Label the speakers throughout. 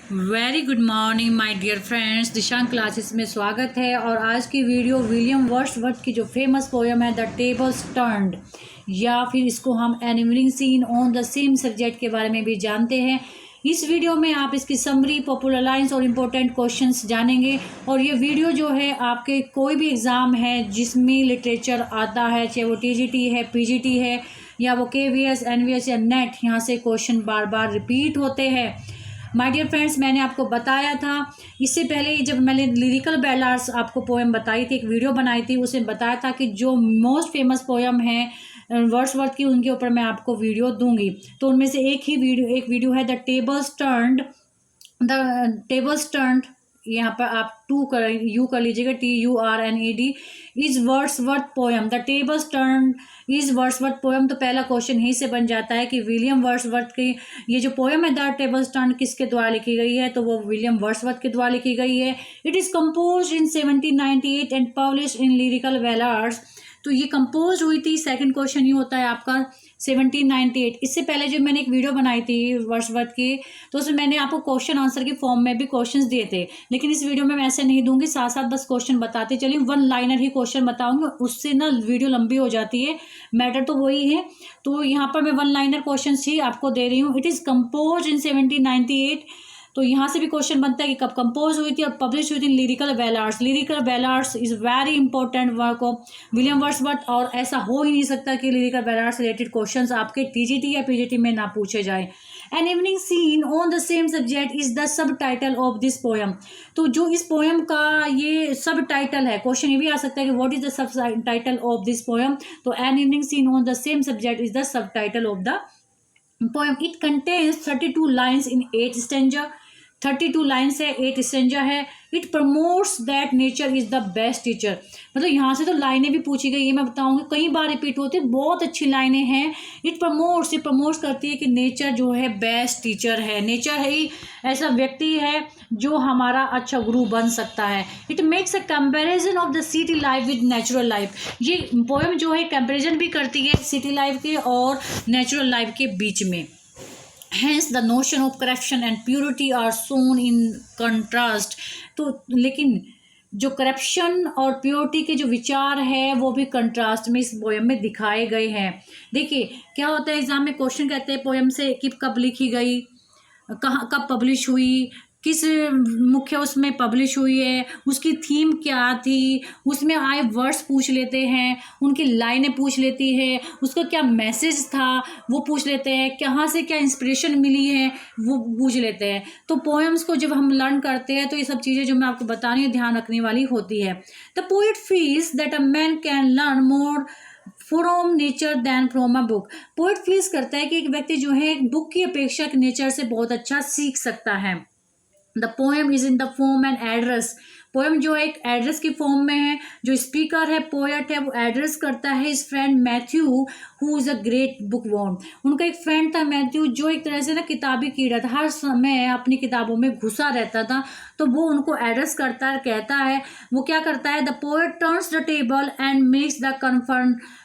Speaker 1: Very good morning my dear friends, Dishank classes में स्वागत है। और आज की वीडियो विलियम वर्ड्सवर्थ की जो फेमस पोयम है द टेबल्स टर्न्ड, या फिर इसको हम an evening scene on the same subject के बारे में भी जानते हैं। इस वीडियो में आप इसकी समरी, पॉपुलर लाइंस और इम्पोर्टेंट क्वेश्चंस जानेंगे। और ये वीडियो जो है आपके कोई भी एग्ज़ाम है जिसमें लिटरेचर आता है, चाहे वो टीजीटी है, पीजीटी है, या वो केवीएस, एनवीएस या नेट, यहाँ से क्वेश्चन बार बार रिपीट होते हैं। माय डियर फ्रेंड्स, मैंने आपको बताया था इससे पहले, जब मैंने लिरिकल बैलाड्स आपको पोएम बताई थी, एक वीडियो बनाई थी, उसमें बताया था कि जो मोस्ट फेमस पोएम है वर्ड्सवर्थ की, उनके ऊपर मैं आपको वीडियो दूंगी। तो उनमें से एक वीडियो है द टेबल्स टर्न्ड। यहाँ पर आप यू कर लीजिएगा, TURNED is Wordsworth poem. The tables turned is Wordsworth poem. तो पहला क्वेश्चन यहीं से बन जाता है कि विलियम वर्ड्सवर्थ की ये जो पोएम है द टेबल्स टर्न्ड किसके द्वारा लिखी गई है, तो वो विलियम वर्ड्सवर्थ के द्वारा लिखी गई है। It is compose in 1798 and publish in lyrical ballads. तो ये कंपोज हुई थी, सेकंड क्वेश्चन ये होता है आपका 1798। इससे पहले जब मैंने एक वीडियो बनाई थी वर्ड्सवर्थ की, तो उसमें मैंने आपको क्वेश्चन आंसर के फॉर्म में भी क्वेश्चंस दिए थे, लेकिन इस वीडियो में मैं ऐसे नहीं दूंगी, साथ साथ बस क्वेश्चन बताते चलिए, वन लाइनर ही क्वेश्चन बताऊंगी, उससे ना वीडियो लंबी हो जाती है, मैटर तो वही है। तो यहाँ पर मैं वन लाइनर क्वेश्चन ही आपको दे रही हूँ। It is compose in 1798। तो यहाँ से भी क्वेश्चन बनता है कि कब कंपोज हुई थी और पब्लिश हुई थी। Lyrical ballads, lyrical ballads is very important work of William Wordsworth, और ऐसा हो ही नहीं सकता कि लिरिकल बैलाड्स रिलेटेड क्वेश्चंस आपके टीजीटी या पीजीटी में ना पूछे जाए। An evening scene on the same subject is the sub title of this poem. तो जो इस पोएम का ये सब टाइटल है, क्वेश्चन ये भी आ सकता है कि what is the sub title of this poem. तो an evening scene on the same subject is the sub title of the poem. It contains 32 lines in 8 stanza. 32 lines है, 8 स्टेंजा है। It promotes that nature is the best teacher. मतलब यहाँ से तो लाइनें भी पूछी गई है, मैं बताऊंगी, कई बार रिपीट होती है, बहुत अच्छी लाइनें हैं। इट प्रमोट्स करती है कि नेचर जो है बेस्ट टीचर है। नेचर ही ऐसा व्यक्ति है जो हमारा अच्छा गुरु बन सकता है। It makes a comparison of the city life with natural life. ये पोएम जो है कंपेरिजन भी करती है सिटी लाइफ के और नेचुरल लाइफ के बीच में। Hence the notion of corruption and purity are shown in contrast। तो लेकिन जो करप्शन और प्योरिटी के जो विचार है वो भी कंट्रास्ट में इस पोएम में दिखाए गए हैं। देखिए क्या होता है, एग्जाम में क्वेश्चन कहते हैं पोएम से कि कब लिखी गई, कहाँ कब पब्लिश हुई, किस मुख्य उसमें पब्लिश हुई है, उसकी थीम क्या थी, उसमें आए वर्ड्स पूछ लेते हैं, उनकी लाइनें पूछ लेती है, उसका क्या मैसेज था वो पूछ लेते हैं, कहाँ से क्या इंस्पिरेशन मिली है वो पूछ लेते हैं। तो पोएम्स को जब हम लर्न करते हैं तो ये सब चीज़ें जो मैं आपको बता रही हूँ ध्यान रखने वाली होती है। The poet feels that a man can learn more from nature than from a book. Poet feels करता है कि एक व्यक्ति जो है एक बुक की अपेक्षा नेचर से बहुत अच्छा सीख सकता है। The poem is in the form and address. Poem जो है एक एड्रेस की फॉर्म में है। जो स्पीकर है, पोएट है, वो एड्रेस करता है इस friend Matthew who is a great bookworm. उनका एक फ्रेंड था मैथ्यू जो एक तरह से ना किताबी कीड़ा था, हर समय अपनी किताबों में घुसा रहता था। तो वो उनको एड्रेस करता है, कहता है, वो क्या करता है, the poet turns the table and makes the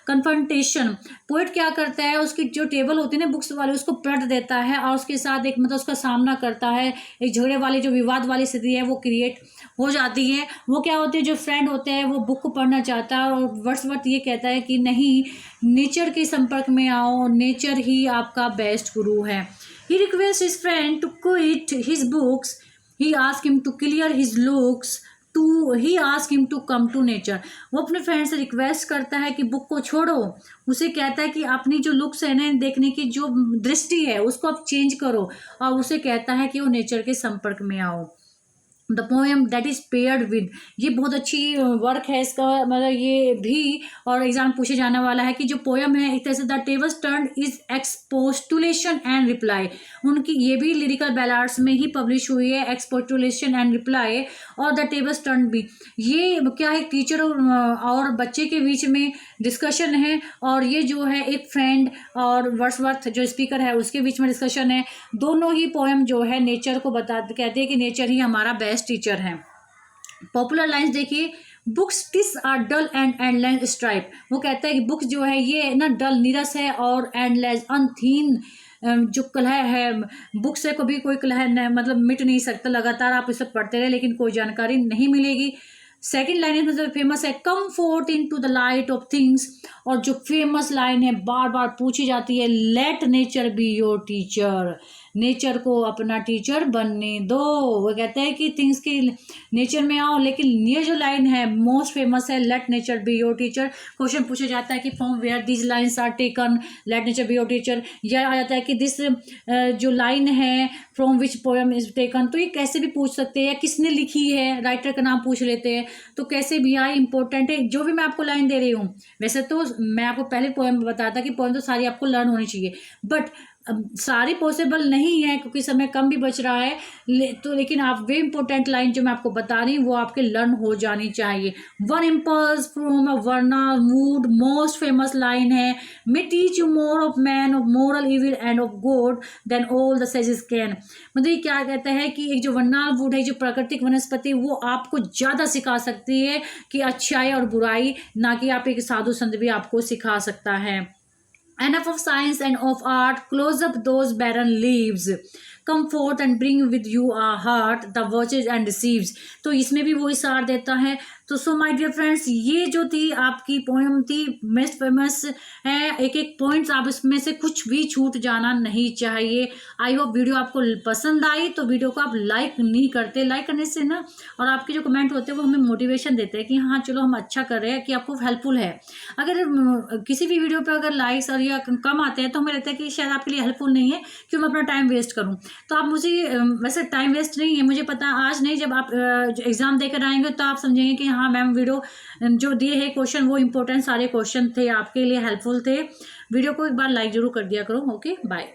Speaker 1: confrontation. Poet क्या करता है, उसकी जो टेबल होती है ना बुक्स वाली, उसको पलट देता है और उसके साथ एक मतलब उसका सामना करता है। एक झगड़े वाली जो विवाद वाली स्थिति है वो क्रिएट हो जाती है। वो क्या होती है, जो फ्रेंड होते हैं वो बुक को पढ़ना चाहता है और वर्ड्सवर्थ ये कहता है कि नहीं, नेचर के संपर्क में आओ, नेचर ही आपका बेस्ट गुरु है। He request his friend to quit his books, he ask him to clear his looks, he ask him to come to nature. वो अपने फ्रेंड से रिक्वेस्ट करता है कि बुक को छोड़ो, उसे कहता है कि अपनी जो लुक्स है ना, देखने की जो दृष्टि है उसको आप चेंज करो, और उसे कहता है कि वो नेचर के संपर्क में आओ। The poem that is paired with, ये बहुत अच्छी वर्क है इसका, मतलब ये भी और एग्जाम पूछे जाने वाला है कि जो पोएम है एक तरह से the tables turned is expostulation and reply. उनकी ये भी लिरिकल बैलाड्स में ही पब्लिश हुई है, एक्सपोस्टुलेशन एंड रिप्लाई। और द टेबल्स टर्न्ड भी ये क्या है, टीचर और बच्चे के बीच में डिस्कशन है, और ये जो है एक फ्रेंड और वर्ड्सवर्थ जो स्पीकर है उसके बीच में डिस्कशन है। दोनों ही पोएम जो है नेचर को कहते हैं कि नेचर ही हमारा बेस्ट टीचर है। पॉपुलर लाइंस देखिए, books TISS are dull and endless stripe. वो कहता है कि बुक्स जो है ये ना डल नीरस है और एंडलेस अनथीन जो कलह है बुक से कभी कोई कलह मतलब मिट नहीं सकता, लगातार आप इसे पढ़ते रहे लेकिन कोई जानकारी नहीं मिलेगी। सेकेंड लाइन है मतलब फेमस है, come forth into the light of things. और जो फेमस लाइन है बार बार पूछी जाती है, let nature be your teacher, nature को अपना टीचर बनने दो। वो कहते हैं कि थिंग्स के नेचर में आओ, लेकिन ये जो लाइन है मोस्ट फेमस है, let nature be your teacher. Question पूछा जाता है कि from where this lines are taken, let nature be your teacher. यह आ जाता है कि दिस जो लाइन है from which poem is taken, तो ये कैसे भी पूछ सकते हैं, या किसने लिखी है, राइटर का नाम पूछ लेते हैं, तो कैसे भी आए इंपॉर्टेंट है। जो भी मैं आपको लाइन दे रही हूँ, वैसे तो मैं आपको पहले पोएम बताया था कि पोएम तो सारी आपको लर्न होनी चाहिए, बट सारी पॉसिबल नहीं है क्योंकि समय कम भी बच रहा है, तो लेकिन आप वे इंपॉर्टेंट लाइन जो मैं आपको बता रही हूँ वो आपके लर्न हो जानी चाहिए। One impulse from a vernal mood, most famous line है, may teach you more of man of moral evil and of good than all the sages can. मतलब ये क्या कहता है कि एक जो वर्नाल वुड है, जो प्राकृतिक वनस्पति, वो आपको ज़्यादा सिखा सकती है कि अच्छाई और बुराई, ना कि आप एक साधु संत भी आपको सिखा सकता है। Enough of science and of art, close up those barren leaves, come forth and bring with you a heart the watches and deceives। तो इसमें भी वही सार देता है। तो सो माय डियर फ्रेंड्स, ये जो थी आपकी पोएम थी मोस्ट फेमस है, एक एक पॉइंट्स आप इसमें से कुछ भी छूट जाना नहीं चाहिए। आई होप वीडियो आपको पसंद आई, तो वीडियो को आप लाइक नहीं करते, लाइक करने से ना, और आपके जो कमेंट होते हैं वो हमें मोटिवेशन देते हैं कि हाँ चलो हम अच्छा कर रहे हैं, कि आपको हेल्पफुल है। अगर किसी भी वीडियो पे अगर लाइक्स और या कम आते हैं तो हमें लगता है कि शायद आपके लिए हेल्पफुल नहीं है, क्यों मैं अपना टाइम वेस्ट करूँ। तो आप मुझे, वैसे टाइम वेस्ट नहीं है, मुझे पता आज नहीं, जब आप एग्ज़ाम देकर आएंगे तो आप समझेंगे कि हाँ मैम वीडियो जो दिए है क्वेश्चन वो इंपॉर्टेंट सारे क्वेश्चन थे, आपके लिए हेल्पफुल थे। वीडियो को एक बार लाइक जरूर कर दिया करो। Okay bye.